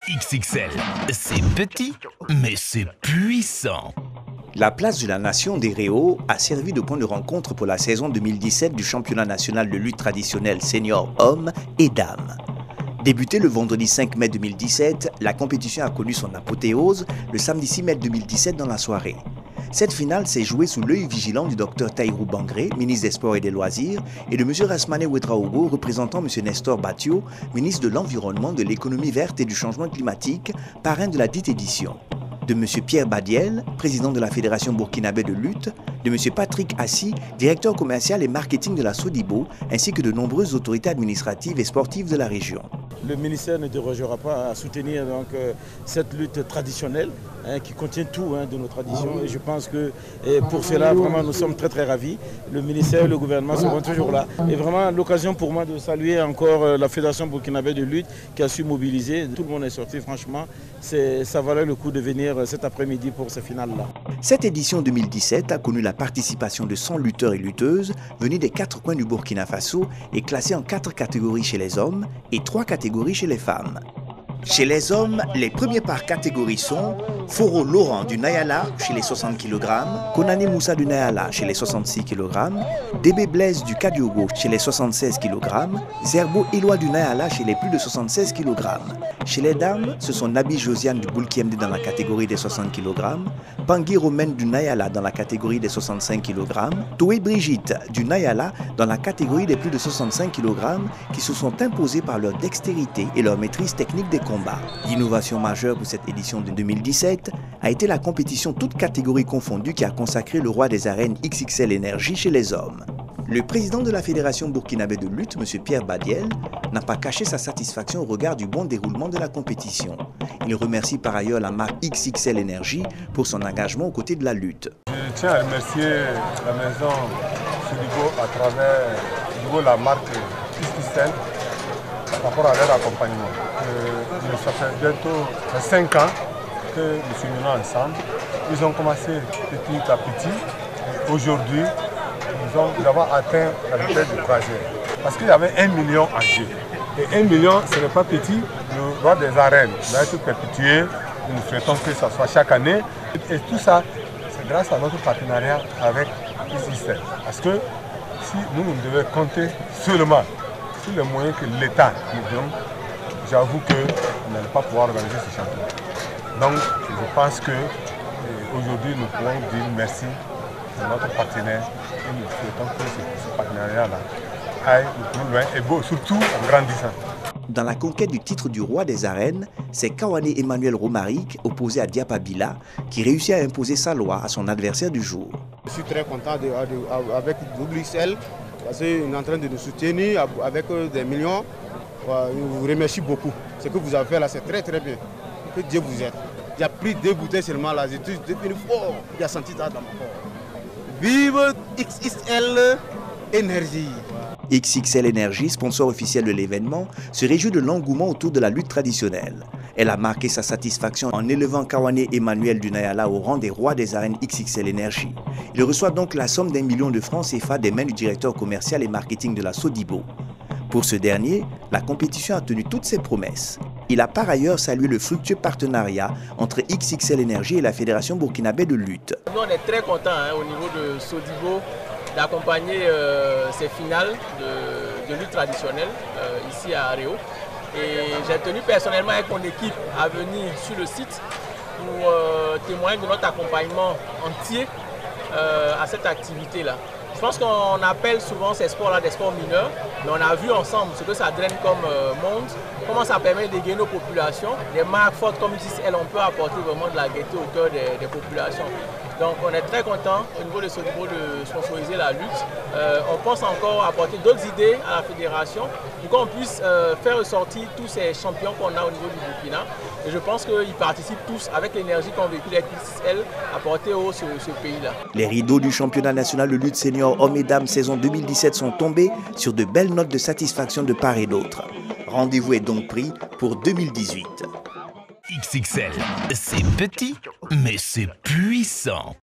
XXL, c'est petit, mais c'est puissant. La place de la Nation des Réaux a servi de point de rencontre pour la saison 2017 du championnat national de lutte traditionnelle senior hommes et dames. Débutée le vendredi 5 mai 2017, la compétition a connu son apothéose le samedi 6 mai 2017 dans la soirée. Cette finale s'est jouée sous l'œil vigilant du Dr Tahirou Bangré, ministre des Sports et des Loisirs, et de M. Rasmane Ouedraogo, représentant M. Nestor Batio, ministre de l'Environnement, de l'Économie verte et du Changement climatique, parrain de la dite édition. De M. Pierre Badiel, président de la Fédération burkinabé de lutte, de M. Patrick Assi, directeur commercial et marketing de la Sodibo, ainsi que de nombreuses autorités administratives et sportives de la région. Le ministère ne dérogera pas à soutenir cette lutte traditionnelle qui contient tout de nos traditions. Et je pense que pour cela, vraiment, nous sommes très ravis. Le ministère et le gouvernement seront toujours là. Et vraiment, l'occasion pour moi de saluer encore la Fédération burkinabé de lutte qui a su mobiliser. Tout le monde est sorti, franchement. Ça valait le coup de venir cet après-midi pour ce final-là. Cette édition 2017 a connu la participation de 100 lutteurs et lutteuses venus des 4 coins du Burkina Faso et classés en 4 catégories chez les hommes et 3 catégories chez les femmes. Chez les hommes, les premiers par catégorie sont Foro Laurent du Nayala chez les 60 kg, Konani Moussa du Nayala chez les 66 kg, Débé Blaise du Kadiogo chez les 76 kg, Zerbo Éloi du Nayala chez les plus de 76 kg. Chez les dames, ce sont Nabi Josiane du Boulkiemde dans la catégorie des 60 kg, Pangui Romaine du Nayala dans la catégorie des 65 kg, Toé Brigitte du Nayala dans la catégorie des plus de 65 kg qui se sont imposées par leur dextérité et leur maîtrise technique des combats. L'innovation majeure pour cette édition de 2017 a été la compétition toutes catégories confondues qui a consacré le roi des arènes XXL Énergie chez les hommes. Le président de la Fédération burkinabé de lutte, M. Pierre Badiel, n'a pas caché sa satisfaction au regard du bon déroulement de la compétition. Il remercie par ailleurs la marque XXL Énergie pour son engagement aux côtés de la lutte. Je tiens à remercier la maison Sodibo à travers la marque XXL par rapport à leur accompagnement. Ça fait bientôt 5 ans que nous sommes ensemble. Ils ont commencé petit à petit. Aujourd'hui, nous avons atteint la vitesse du croisière. Parce qu'il y avait 1 million en jeu. Et 1 million, ce n'est pas petit. Le roi des arènes va être perpétué. Nous souhaitons que ça soit chaque année. Et tout ça, c'est grâce à notre partenariat avec XXL. Parce que si nous devons compter seulement sur les moyens que l'État nous donne, j'avoue qu'on n'allait pas pouvoir organiser ce championnat. Donc, je pense qu'aujourd'hui, nous pouvons dire merci à notre partenaire et nous souhaitons que ce partenariat-là aille le plus loin et surtout en grandissant. Dans la conquête du titre du roi des arènes, c'est Kawane Emmanuel Romaric, opposé à Diapabila, qui réussit à imposer sa loi à son adversaire du jour. Je suis très content avec XXL parce qu'il est en train de nous soutenir avec des millions. Je vous remercie beaucoup. Ce que vous avez fait là, c'est très bien. Que Dieu vous aide. J'ai pris 2 bouteilles seulement là, j'ai devenu fort. J'ai senti ça dans mon corps. Vive XXL Énergie. XXL Énergie, sponsor officiel de l'événement, se réjouit de l'engouement autour de la lutte traditionnelle. Elle a marqué sa satisfaction en élevant Kawane Emmanuel du Nayala au rang des rois des arènes XXL Énergie. Il reçoit donc la somme d'1 million de francs CFA des mains du directeur commercial et marketing de la Sodibo. Pour ce dernier, la compétition a tenu toutes ses promesses. Il a par ailleurs salué le fructueux partenariat entre XXL Énergie et la Fédération burkinabé de lutte. Nous, on est très contents au niveau de Sodibo d'accompagner ces finales de lutte traditionnelle ici à Réaux. Et j'ai tenu personnellement avec mon équipe à venir sur le site pour témoigner de notre accompagnement entier à cette activité-là. Je pense qu'on appelle souvent ces sports-là des sports mineurs, mais on a vu ensemble ce que ça draine comme monde, comment ça permet d'égayer nos populations. Des marques fortes comme XXL, on peut apporter vraiment de la gaieté au cœur des populations. Donc on est très content au niveau de ce niveau de sponsoriser la lutte. On pense encore apporter d'autres idées à la fédération pour qu'on puisse faire ressortir tous ces champions qu'on a au niveau du Burkina. Et je pense qu'ils participent tous avec l'énergie qu'on véhicule avec XXL apportée ce pays-là. Les rideaux du championnat national de lutte senior hommes et dames saison 2017 sont tombés sur de belles notes de satisfaction de part et d'autre. Rendez-vous est donc pris pour 2018. XXL, c'est petit, mais c'est puissant.